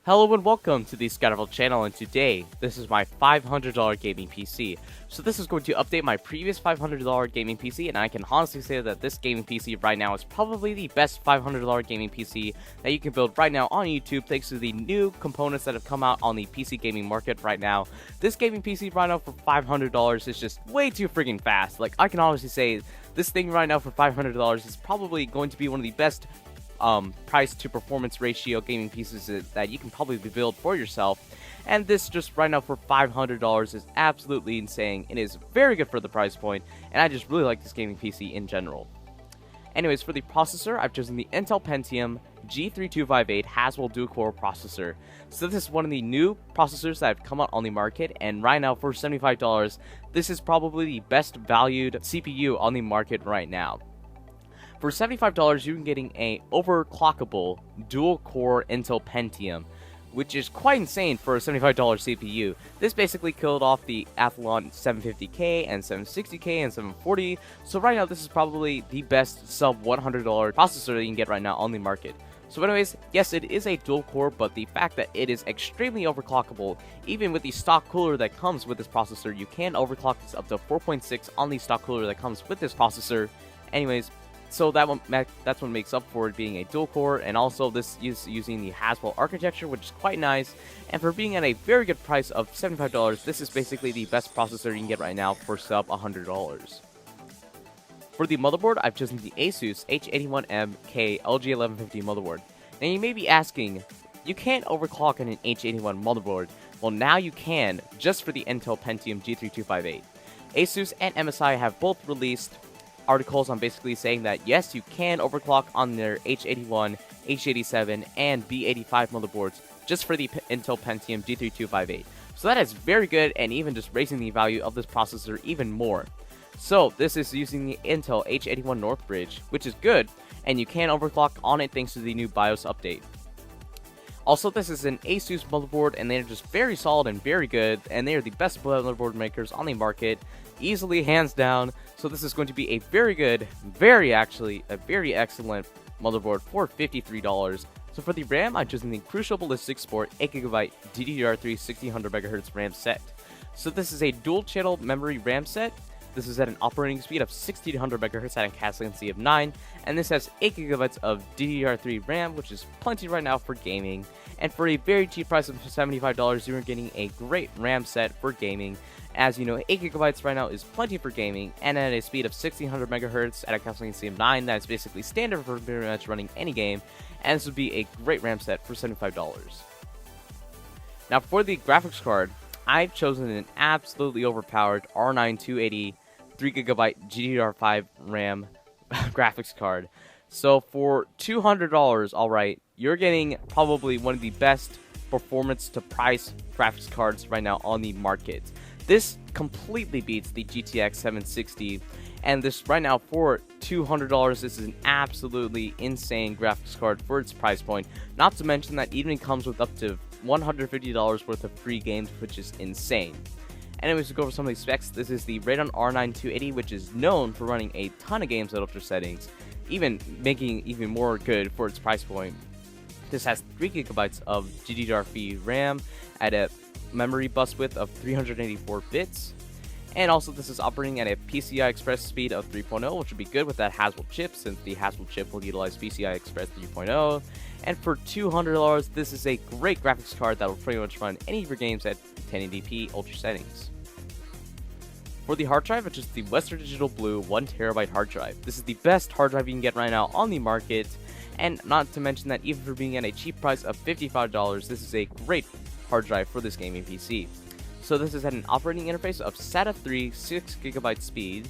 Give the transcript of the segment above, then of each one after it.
Hello and welcome to the Scatterville channel, and today, this is my $500 gaming PC. So this is going to update my previous $500 gaming PC, and I can honestly say that this gaming PC right now is probably the best $500 gaming PC that you can build right now on YouTube thanks to the new components that have come out on the PC gaming market right now. This gaming PC right now for $500 is just way too freaking fast. Like, I can honestly say this thing right now for $500 is probably going to be one of the best price to performance ratio gaming pieces that you can probably build for yourself, and this just right now for $500 is absolutely insane. It is very good for the price point, and I just really like this gaming PC in general. Anyways, for the processor, I've chosen the Intel Pentium G3258 Haswell dual-core processor. So this is one of the new processors that have come out on the market, and right now for $75, this is probably the best valued CPU on the market right now. For $75, you're getting a overclockable dual-core Intel Pentium, which is quite insane for a $75 CPU. This basically killed off the Athlon 750K and 760K and 740, so right now this is probably the best sub-$100 processor that you can get right now on the market. So anyways, yes, it is a dual-core, but the fact that it is extremely overclockable, even with the stock cooler that comes with this processor, you can overclock this up to 4.6 on the stock cooler that comes with this processor. Anyways, so that's what makes up for it being a dual core, and also this is using the Haswell architecture, which is quite nice. And for being at a very good price of $75, this is basically the best processor you can get right now for sub $100. For the motherboard, I've chosen the Asus H81MK LG1150 motherboard. Now you may be asking, you can't overclock in an H81 motherboard. Well, now you can, just for the Intel Pentium G3258. Asus and Msi have both released articles on basically saying that yes, you can overclock on their H81, H87, and B85 motherboards just for the Intel Pentium G3258. So that is very good, and even just raising the value of this processor even more. So this is using the Intel H81 North Bridge, which is good, and you can overclock on it thanks to the new BIOS update. Also, this is an Asus motherboard, and they're just very solid and very good, and they are the best motherboard makers on the market, easily, hands down. So this is going to be a very good, very excellent motherboard for $53. So for the RAM, I'm choosing the Crucial Ballistic Sport 8GB DDR3 1600MHz RAM set. So this is a dual channel memory RAM set. This is at an operating speed of 60 to 100 MHz at a cast latency of 9, and this has 8GB of DDR3 RAM, which is plenty right now for gaming. And for a very cheap price of $75, you're getting a great RAM set for gaming. As you know, 8GB right now is plenty for gaming, and at a speed of 1600 MHz at a cast latency of 9, that is basically standard for pretty much running any game, and this would be a great RAM set for $75. Now for the graphics card, I've chosen an absolutely overpowered R9 280 3GB GDDR5 RAM graphics card. So for $200, alright, you're getting probably one of the best performance to price graphics cards right now on the market. This completely beats the GTX 760, and this right now for $200, this is an absolutely insane graphics card for its price point. Not to mention that even comes with up to $150 worth of free games, which is insane. Anyways, to go over some of these specs, this is the Radeon R9 280, which is known for running a ton of games at ultra settings, even making even more good for its price point. This has 3GB of GDDR5 RAM at a memory bus width of 384 bits, and also this is operating at a PCI Express speed of 3.0, which would be good with that Haswell chip, since the Haswell chip will utilize PCI Express 3.0. And for $200, this is a great graphics card that will pretty much run any of your games at 1080p ultra settings. For the hard drive, which is the Western Digital Blue 1TB hard drive. This is the best hard drive you can get right now on the market, and not to mention that even for being at a cheap price of $55, this is a great hard drive for this gaming PC. So this is at an operating interface of SATA 3 6GB speed.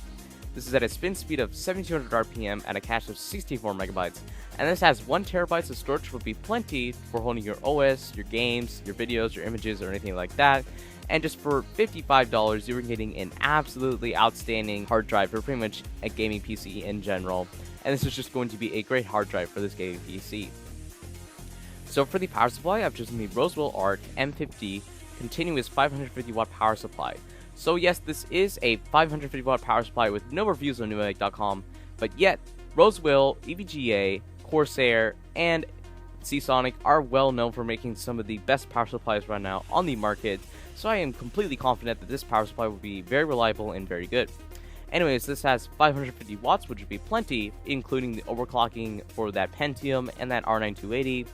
This is at a spin speed of 7200 RPM at a cache of 64 MB, and this has 1TB of storage, which will be plenty for holding your OS, your games, your videos, your images, or anything like that. And just for $55, you're getting an absolutely outstanding hard drive for pretty much a gaming PC in general. And this is just going to be a great hard drive for this gaming PC. So for the power supply, I've chosen the Roswell Arc M50 continuous 550 watt power supply. So yes, this is a 550 watt power supply with no reviews on Newegg.com, but yet Roswell, EVGA, Corsair, and Seasonic are well known for making some of the best power supplies right now on the market, so I am completely confident that this power supply will be very reliable and very good. Anyways, this has 550 watts, which would be plenty, including the overclocking for that Pentium and that R9 280.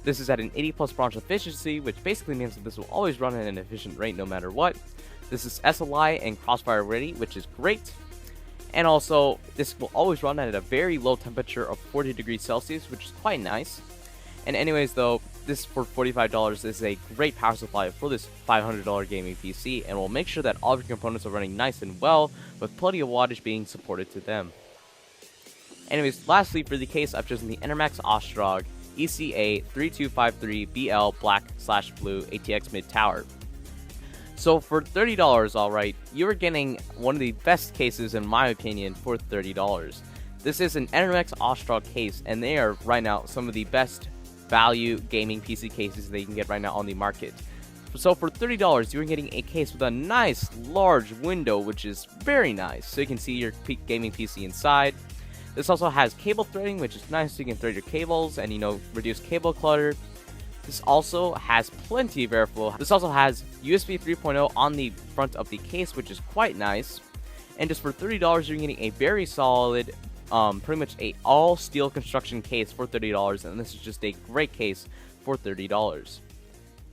This is at an 80 plus branch efficiency, which basically means that this will always run at an efficient rate no matter what. This is SLI and crossfire ready, which is great. And also, this will always run at a very low temperature of 40 degrees Celsius, which is quite nice. And anyways though, this for $45 is a great power supply for this $500 gaming PC, and will make sure that all of your components are running nice and well, with plenty of wattage being supported to them. Anyways, lastly for the case, I've chosen the Enermax Ostrog ECA 3253BL Black/Blue ATX Mid Tower. So for $30, alright, you are getting one of the best cases in my opinion for $30. This is an Enermax Ostrog case, and they are right now some of the best value gaming PC cases that you can get right now on the market. So for $30, you're getting a case with a nice large window, which is very nice, so you can see your gaming PC inside. This also has cable threading, which is nice, so you can thread your cables and, reduce cable clutter. This also has plenty of airflow. This also has USB 3.0 on the front of the case, which is quite nice. And just for $30, you're getting a very solid, pretty much a all steel construction case for $30, and this is just a great case for $30.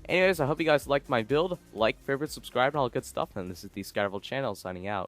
Anyways, I hope you guys liked my build. Like, favorite, subscribe, and all that good stuff. And this is the Skyrival channel signing out.